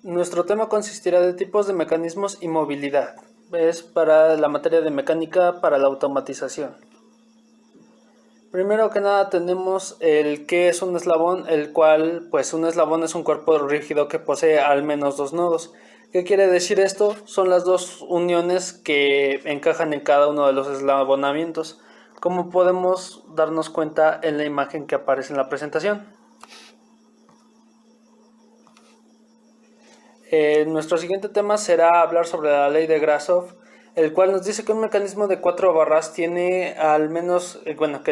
Nuestro tema consistirá de tipos de mecanismos y movilidad. Es para la materia de mecánica para la automatización. Primero que nada tenemos el que es un eslabón, el cual pues un eslabón es un cuerpo rígido que posee al menos dos nodos. ¿Qué quiere decir esto? Son las dos uniones que encajan en cada uno de los eslabonamientos, como podemos darnos cuenta en la imagen que aparece en la presentación. Nuestro siguiente tema será hablar sobre la ley de Grashof, el cual nos dice que un mecanismo de 4 barras tiene al menos,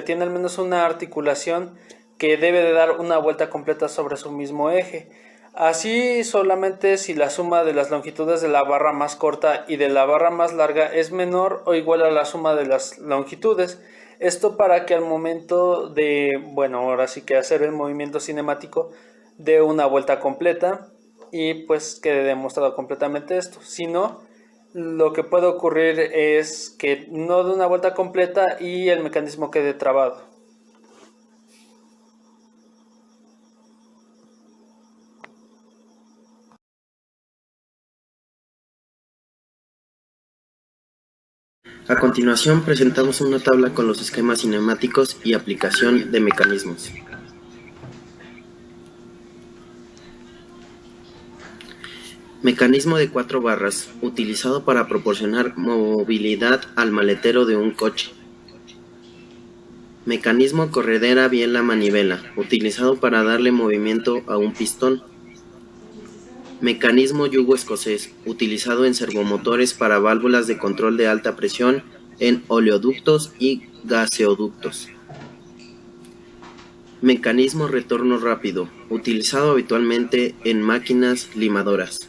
tiene al menos una articulación que debe de dar una vuelta completa sobre su mismo eje. Así, solamente si la suma de las longitudes de la barra más corta y de la barra más larga es menor o igual a la suma de las longitudes. Esto para que al momento de, ahora sí que hacer el movimiento cinemático, dé una vuelta completa y pues quede demostrado completamente esto. Si no, lo que puede ocurrir es que no dé una vuelta completa y el mecanismo quede trabado. A continuación presentamos una tabla con los esquemas cinemáticos y aplicación de mecanismos. Mecanismo de 4 barras, utilizado para proporcionar movilidad al maletero de un coche. Mecanismo corredera biela manivela, utilizado para darle movimiento a un pistón. Mecanismo yugo escocés, utilizado en servomotores para válvulas de control de alta presión en oleoductos y gaseoductos. Mecanismo retorno rápido, utilizado habitualmente en máquinas limadoras.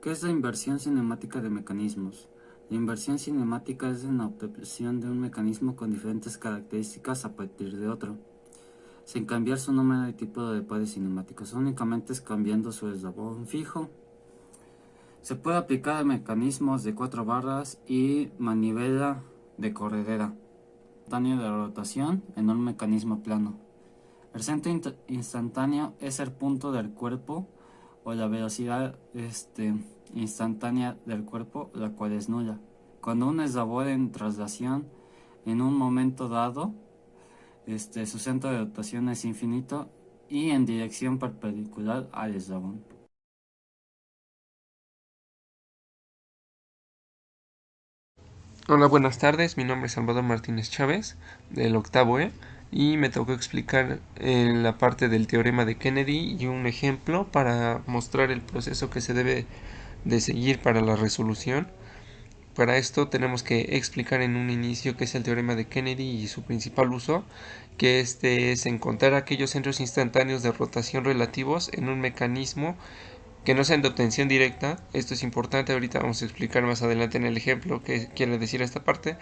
¿Qué es la inversión cinemática de mecanismos? La inversión cinemática es una obtención de un mecanismo con diferentes características a partir de otro, sin cambiar su número y tipo de pares cinemáticos, únicamente es cambiando su eslabón fijo. Se puede aplicar a mecanismos de 4 barras y manivela de corredera, instantáneo de rotación en un mecanismo plano. El centro instantáneo es el punto del cuerpo o la velocidad instantánea del cuerpo, la cual es nula. Cuando un eslabón en traslación en un momento dado, su centro de rotación es infinito y en dirección perpendicular al eslabón. Hola, buenas tardes, mi nombre es Salvador Martínez Chávez, del octavo E, y me tocó explicar la parte del teorema de Kennedy y un ejemplo para mostrar el proceso que se debe de seguir para la resolución. Para esto tenemos que explicar en un inicio qué es el teorema de Kennedy y su principal uso, que es encontrar aquellos centros instantáneos de rotación relativos en un mecanismo que no sean de obtención directa. Esto es importante, ahorita vamos a explicar más adelante en el ejemplo qué quiere decir esta parte,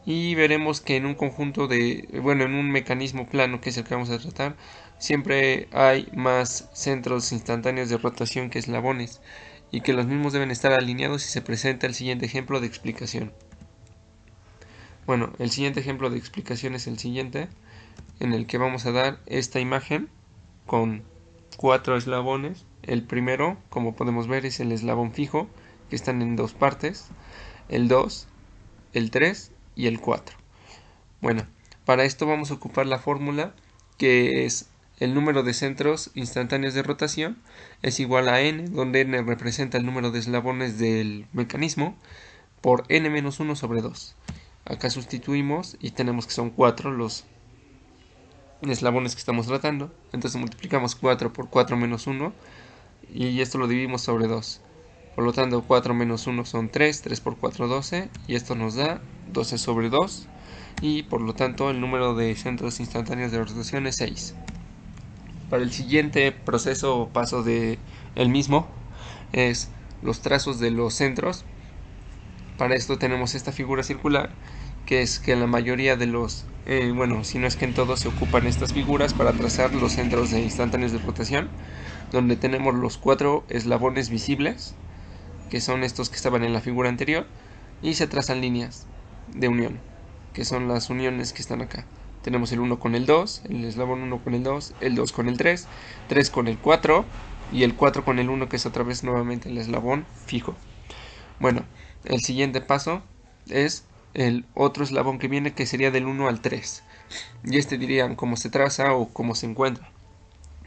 y veremos que en un conjunto en un mecanismo plano, que es el que vamos a tratar, siempre hay más centros instantáneos de rotación que eslabones, y que los mismos deben estar alineados si se presenta el siguiente ejemplo de explicación. Bueno, el siguiente ejemplo de explicación es el siguiente, en el que vamos a dar esta imagen con 4 eslabones. El primero, como podemos ver, es el eslabón fijo, que están en dos partes, el 2, el 3 y el 4. Bueno, para esto vamos a ocupar la fórmula, que es el número de centros instantáneos de rotación es igual a n, donde n representa el número de eslabones del mecanismo, por n-1 sobre 2. Acá sustituimos y tenemos que son 4 los eslabones que estamos tratando. Entonces multiplicamos 4 por 4 menos 1 y esto lo dividimos sobre 2. Por lo tanto, 4 menos 1 son 3, 3 por 4, 12, y esto nos da 12 sobre 2, y por lo tanto el número de centros instantáneos de rotación es 6. Para el siguiente proceso o paso de el mismo es los trazos de los centros. Para esto tenemos esta figura circular, que es que en la mayoría de los, si no es que en todos, se ocupan estas figuras para trazar los centros de instantáneos de rotación, donde tenemos los 4 eslabones visibles, que son estos que estaban en la figura anterior, y se trazan líneas de unión, que son las uniones que están acá. tenemos el 1 con el 2, el eslabón 1 con el 2 con el 3 con el 4 y el 4 con el 1, que es otra vez nuevamente el eslabón fijo. Bueno, el siguiente paso es el otro eslabón que viene, que sería del 1 al 3. Y dirían cómo se traza o cómo se encuentra.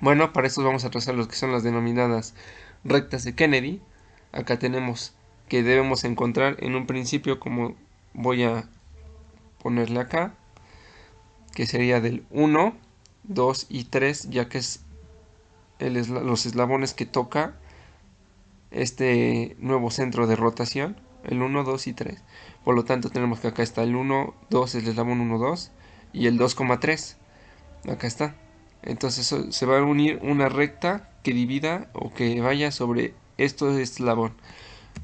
Bueno, para esto vamos a trazar lo que son las denominadas rectas de Kennedy. Acá tenemos que debemos encontrar en un principio, como voy a ponerle acá, que sería del 1, 2 y 3, ya que es los eslabones que toca este nuevo centro de rotación, el 1, 2 y 3. Por lo tanto tenemos que acá está el 1, 2, el eslabón 1, 2 y el 2,3. Acá está. Entonces se va a unir una recta que divida o que vaya sobre este eslabón.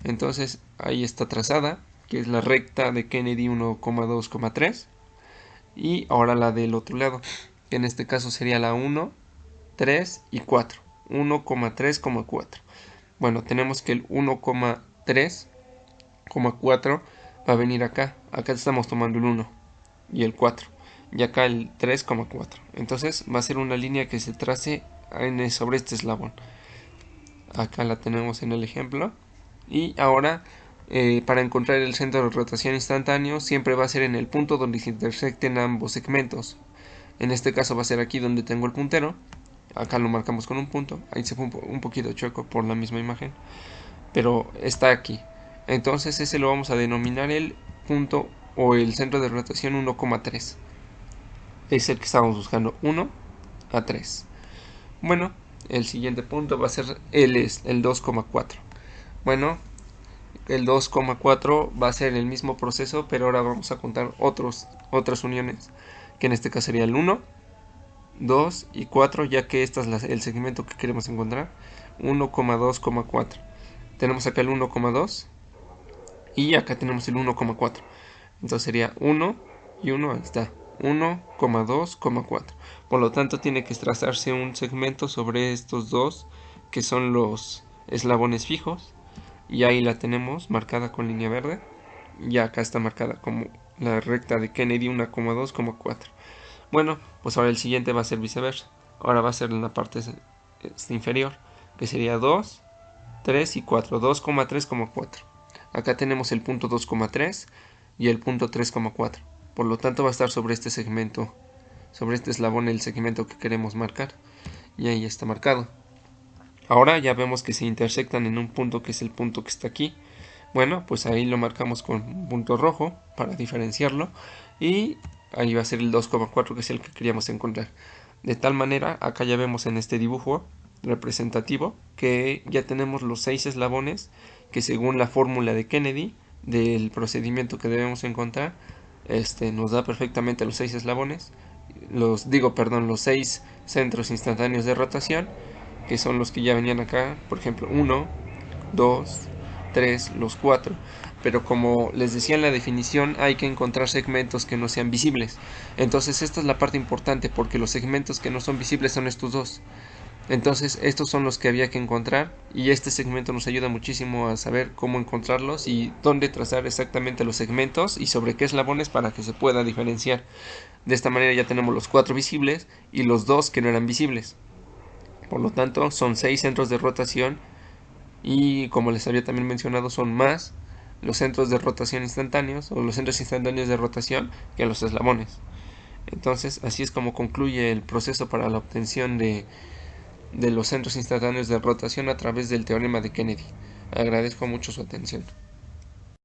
Entonces ahí está trazada, que es la recta de Kennedy 1,2,3. Y ahora la del otro lado, que en este caso sería la 1, 3 y 4. 1,3,4. Bueno, tenemos que el 1,3,4 va a venir acá. Acá estamos tomando el 1 y el 4. Y acá el 3,4. Entonces va a ser una línea que se trace sobre este eslabón. Acá la tenemos en el ejemplo. Y ahora, para encontrar el centro de rotación instantáneo, siempre va a ser en el punto donde se intersecten ambos segmentos. En este caso va a ser aquí donde tengo el puntero. Acá lo marcamos con un punto. Ahí se fue un poquito chueco por la misma imagen, pero está aquí. Entonces ese lo vamos a denominar el punto o el centro de rotación 1,3. Es el que estamos buscando, 1 a 3. Bueno, el siguiente punto va a ser el 2,4. Bueno, el 2,4 va a ser el mismo proceso, pero ahora vamos a contar otras uniones, que en este caso sería el 1, 2 y 4, ya que este es el segmento que queremos encontrar. 1,2,4. Tenemos acá el 1,2 y acá tenemos el 1,4. Entonces sería 1 y 1, ahí está, 1,2,4. Por lo tanto tiene que trazarse un segmento sobre estos dos, que son los eslabones fijos. Y ahí la tenemos marcada con línea verde. Y acá está marcada como la recta de Kennedy 1,2,4. Bueno, pues ahora el siguiente va a ser viceversa. Ahora va a ser en la parte inferior, que sería 2, 3 y 4. 2,3,4. Acá tenemos el punto 2,3 y el punto 3,4. Por lo tanto va a estar sobre este segmento, sobre este eslabón, el segmento que queremos marcar. Y ahí está marcado. Ahora ya vemos que se intersectan en un punto, que es el punto que está aquí. Bueno, pues ahí lo marcamos con un punto rojo para diferenciarlo. Y ahí va a ser el 2,4, que es el que queríamos encontrar. De tal manera, acá ya vemos en este dibujo representativo que ya tenemos los 6 eslabones, que según la fórmula de Kennedy del procedimiento que debemos encontrar, nos da perfectamente los 6 eslabones, los 6 centros instantáneos de rotación, que son los que ya venían acá, por ejemplo 1, 2, 3, los 4. Pero como les decía en la definición, hay que encontrar segmentos que no sean visibles. Entonces esta es la parte importante, porque los segmentos que no son visibles son estos dos. Entonces estos son los que había que encontrar, y este segmento nos ayuda muchísimo a saber cómo encontrarlos y dónde trazar exactamente los segmentos y sobre qué eslabones, para que se pueda diferenciar. De esta manera ya tenemos los 4 visibles y los 2 que no eran visibles. Por lo tanto son 6 centros de rotación, y como les había también mencionado, son más los centros de rotación instantáneos o los centros instantáneos de rotación que los eslabones. Entonces así es como concluye el proceso para la obtención de los centros instantáneos de rotación a través del teorema de Kennedy. Agradezco mucho su atención.